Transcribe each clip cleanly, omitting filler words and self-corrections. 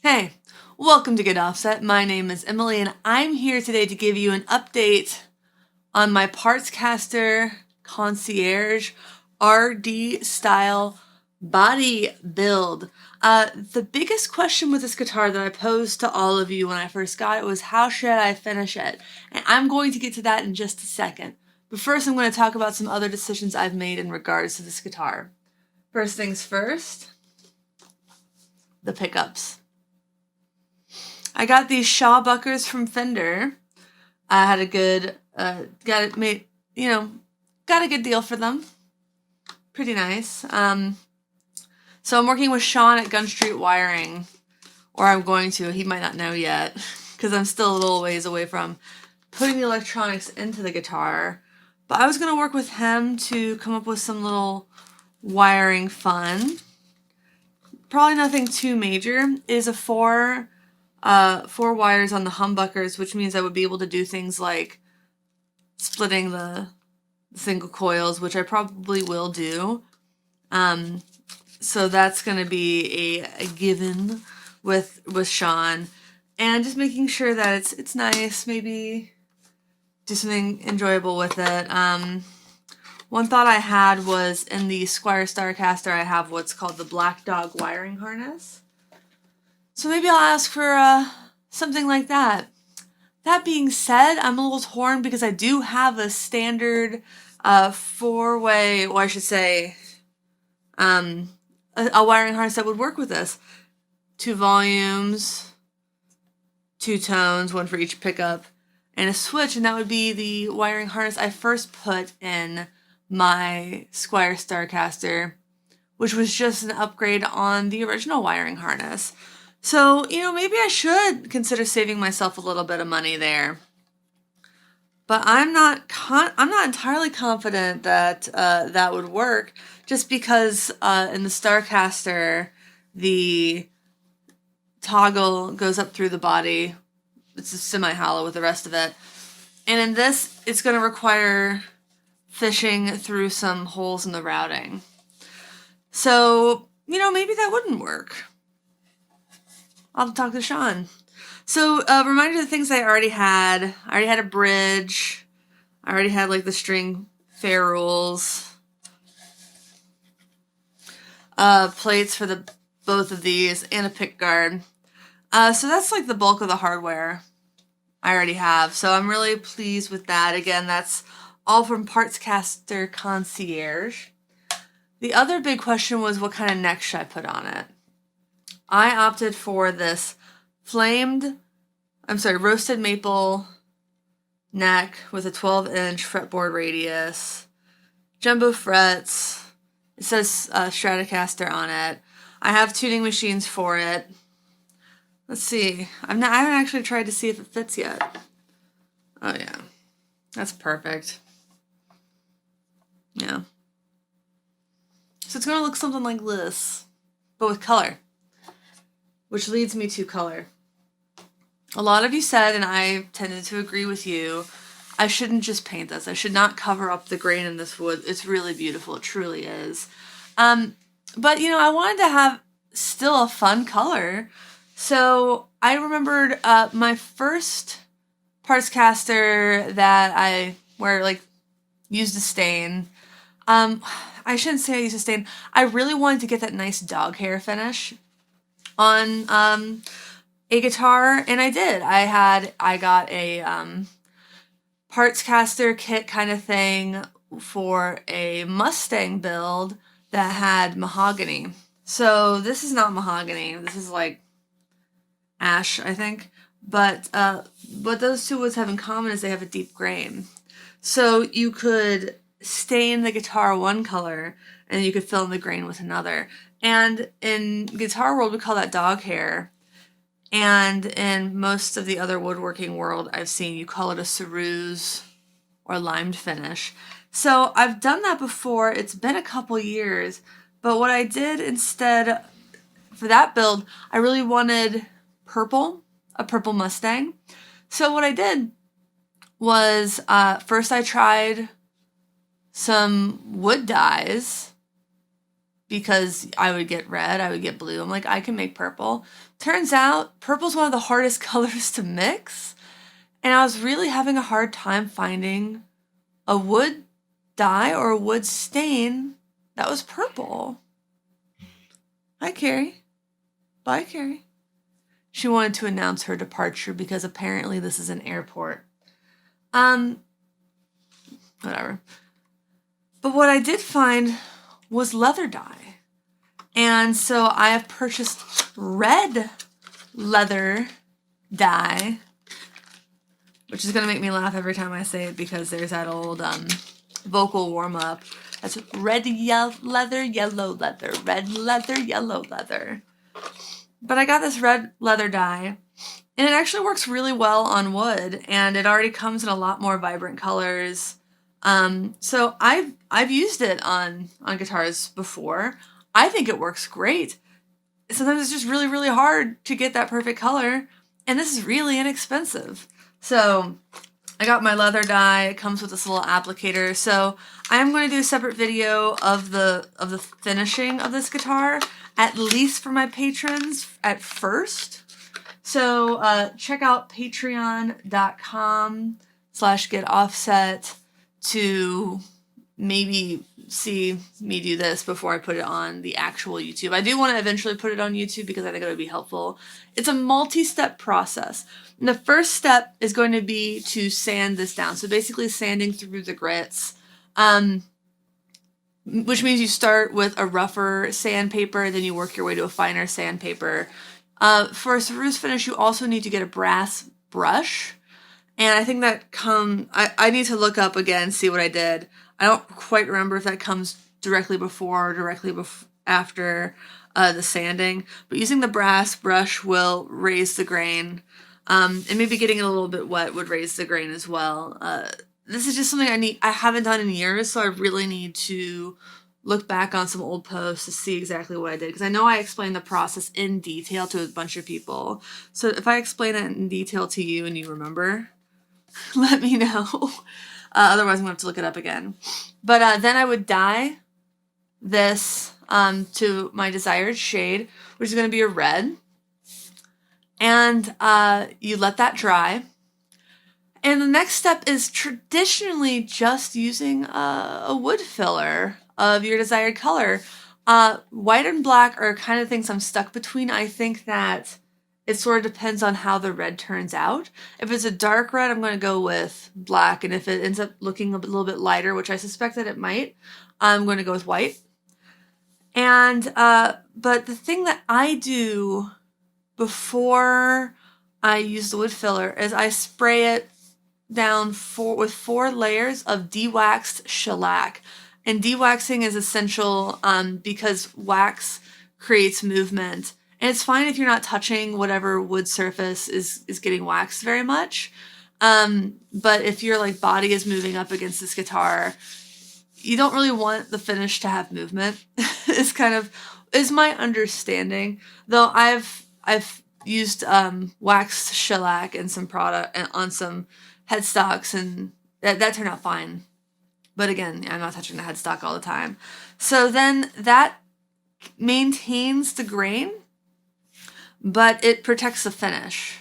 Hey, welcome to Get Offset. My name is Emily and I'm here today to give you an update on my Partscaster Concierge RD style body build. The biggest question with this guitar that I posed to all of you when I first got it was how should I finish it? And I'm going to get to that in just a second. But first I'm going to talk about some other decisions I've made in regards to this guitar. First things first, the pickups. I got these Shawbuckers from Fender. I had a good, got a good deal for them. Pretty nice. So I'm working with Sean at Gun Street Wiring, or I'm going to. He might not know yet, because I'm still a little ways away from putting the electronics into the guitar. But I was going to work with him to come up with some little wiring fun. Probably nothing too major. It is a four wires on the humbuckers, which means I would be able to do things like splitting the single coils, which I probably will do. So that's going to be a given with Sean, and just making sure that it's nice. Maybe do something enjoyable with it. One thought I had was in the Squier Starcaster, I have what's called the Black Dog wiring harness. So maybe I'll ask for something like that. That being said, I'm a little torn because I do have a standard four-way, or I should say, a wiring harness that would work with this. 2 volumes, 2 tones, 1 for each pickup, and a switch, and that would be the wiring harness I first put in my Squier Starcaster, which was just an upgrade on the original wiring harness. So, maybe I should consider saving myself a little bit of money there. But I'm not entirely confident that that would work, just because in the Starcaster, the toggle goes up through the body. It's a semi-hollow with the rest of it. And in this, it's going to require fishing through some holes in the routing. So, maybe that wouldn't work. I'll talk to Sean. So, reminder of the things I already had. I already had a bridge. I already had, the string ferrules. Plates for both of these, and a pick guard. So that's, the bulk of the hardware I already have. So I'm really pleased with that. Again, that's all from Partscaster Concierge. The other big question was what kind of neck should I put on it? I opted for this roasted maple neck with a 12-inch fretboard radius, jumbo frets. It says Stratocaster on it. I have tuning machines for it. Let's see. I haven't actually tried to see if it fits yet. Oh yeah, that's perfect. Yeah. So it's gonna look something like this, but with color. Which leads me to color. A lot of you said, and I tended to agree with you, I shouldn't just paint this. I should not cover up the grain in this wood. It's really beautiful. It truly is. But, I wanted to have still a fun color. So I remembered my first Partscaster that used a stain. I shouldn't say I used a stain. I really wanted to get that nice dog hair finish on a guitar, and I did. I got a Partscaster kit kind of thing for a Mustang build that had mahogany. So this is not mahogany. This is ash, I think. But what those two woods have in common is they have a deep grain. So you could stain the guitar one color, and you could fill in the grain with another. And in guitar world, we call that dog hair. And in most of the other woodworking world I've seen, you call it a ceruse or limed finish. So I've done that before. It's been a couple years. But what I did instead for that build, I really wanted a purple Mustang. So what I did was first I tried some wood dyes, because I would get red, I would get blue. I'm like, I can make purple. Turns out purple's one of the hardest colors to mix. And I was really having a hard time finding a wood dye or a wood stain that was purple. Hi, Carrie. Bye, Carrie. She wanted to announce her departure because apparently this is an airport. Whatever. But what I did find was leather dye. And so I have purchased red leather dye, which is going to make me laugh every time I say it because there's that old vocal warm-up. That's red leather, yellow leather, red leather, yellow leather. But I got this red leather dye, and it actually works really well on wood, and it already comes in a lot more vibrant colors. So I've used it on guitars before. I think it works great. Sometimes it's just really, really hard to get that perfect color, and this is really inexpensive. So I got my leather dye. It comes with this little applicator. So I'm going to do a separate video of the finishing of this guitar, at least for my patrons at first. So check out patreon.com/getoffset to maybe see me do this before I put it on the actual YouTube. I do want to eventually put it on YouTube because I think it would be helpful. It's a multi-step process. And the first step is going to be to sand this down. So basically sanding through the grits, which means you start with a rougher sandpaper, then you work your way to a finer sandpaper. For a ceruse finish, you also need to get a brass brush. And I think that I need to look up again, see what I did. I don't quite remember if that comes directly before or directly after the sanding. But using the brass brush will raise the grain. And maybe getting it a little bit wet would raise the grain as well. This is just something I haven't done in years, so I really need to look back on some old posts to see exactly what I did. Because I know I explained the process in detail to a bunch of people. So if I explain it in detail to you and you remember, let me know. Otherwise, I'm going to have to look it up again. But then I would dye this to my desired shade, which is going to be a red. And you let that dry. And the next step is traditionally just using a wood filler of your desired color. White and black are kind of things I'm stuck between. I think that it sort of depends on how the red turns out. If it's a dark red, I'm going to go with black. And if it ends up looking a little bit lighter, which I suspect that it might, I'm going to go with white. And but the thing that I do before I use the wood filler is I spray it down with 4 layers of dewaxed shellac. And dewaxing is essential because wax creates movement. And it's fine if you're not touching whatever wood surface is getting waxed very much. But if your body is moving up against this guitar, you don't really want the finish to have movement. is my understanding. Though I've used waxed shellac and some product on some headstocks, and that turned out fine. But again, I'm not touching the headstock all the time. So then that maintains the grain, but it protects the finish.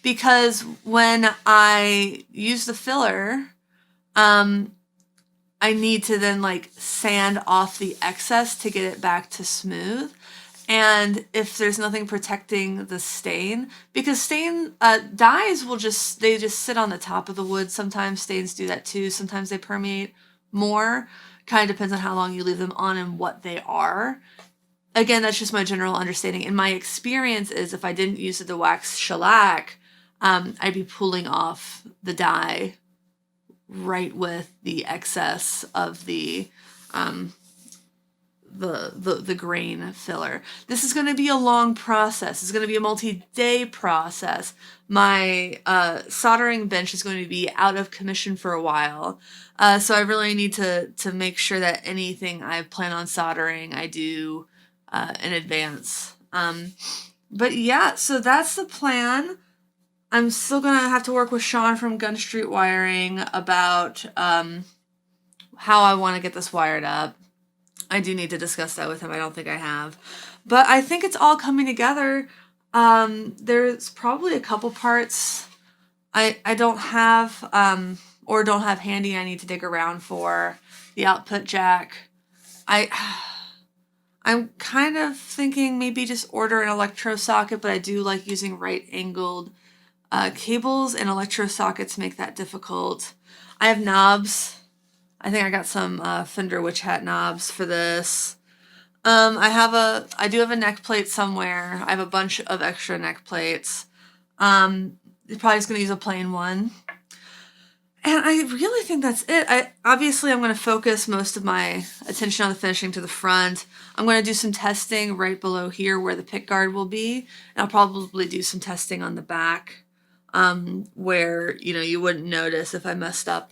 Because when I use the filler, I need to then sand off the excess to get it back to smooth. And if there's nothing protecting the stain, because dyes they just sit on the top of the wood. Sometimes stains do that too. Sometimes they permeate more. Kind of depends on how long you leave them on and what they are. Again, that's just my general understanding. And my experience is if I didn't use the wax shellac, I'd be pulling off the dye right with the excess of the grain filler. This is going to be a long process. It's going to be a multi-day process. My soldering bench is going to be out of commission for a while. So I really need to make sure that anything I plan on soldering, I do in advance. But yeah, so that's the plan. I'm still going to have to work with Sean from Gun Street Wiring about how I want to get this wired up. I do need to discuss that with him. I don't think I have. But I think it's all coming together. There's probably a couple parts I don't have or don't have handy I need to dig around for. The output jack. I'm kind of thinking maybe just order an electro socket, but I do like using right-angled cables, and electro sockets make that difficult. I have knobs. I think I got some Fender Witch Hat knobs for this. I do have a neck plate somewhere. I have a bunch of extra neck plates. You're probably just gonna use a plain one. And I really think that's it. Obviously I'm gonna focus most of my attention on the finishing to the front. I'm gonna do some testing right below here where the pick guard will be. And I'll probably do some testing on the back, where, you know, you wouldn't notice if I messed up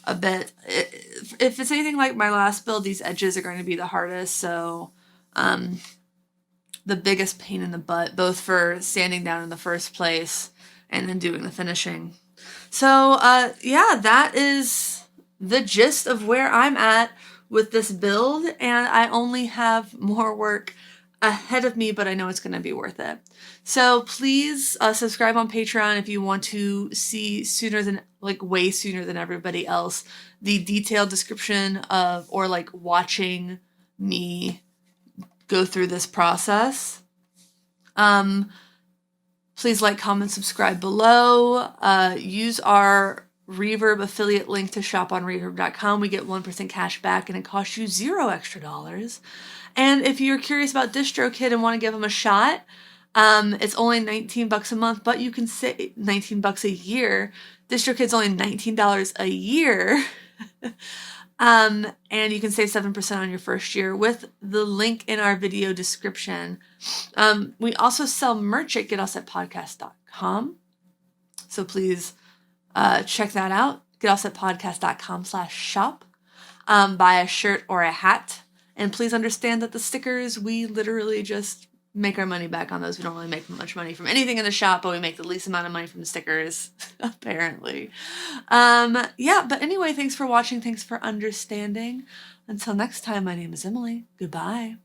a bit. If it's anything like my last build, these edges are going to be the hardest. So, the biggest pain in the butt, both for sanding down in the first place and then doing the finishing. So, yeah, that is the gist of where I'm at with this build, and I only have more work ahead of me, but I know it's going to be worth it. So please subscribe on Patreon if you want to see way sooner than everybody else, the detailed description of, or like watching me go through this process. Please like, comment, subscribe below. Use our Reverb affiliate link to shop on reverb.com. We get 1% cash back and it costs you $0 extra. And if you're curious about DistroKid and want to give them a shot, it's only $19 a month, but you can save $19 a year. DistroKid's only $19 a year. And you can save 7% on your first year with the link in our video description. We also sell merch at getallsetpodcast.com. So please check that out. getallsetpodcast.com/shop. Buy a shirt or a hat. And please understand that the stickers, we literally just make our money back on those. We don't really make much money from anything in the shop, but we make the least amount of money from the stickers, apparently. Yeah, but anyway, thanks for watching. Thanks for understanding. Until next time, my name is Emily. Goodbye.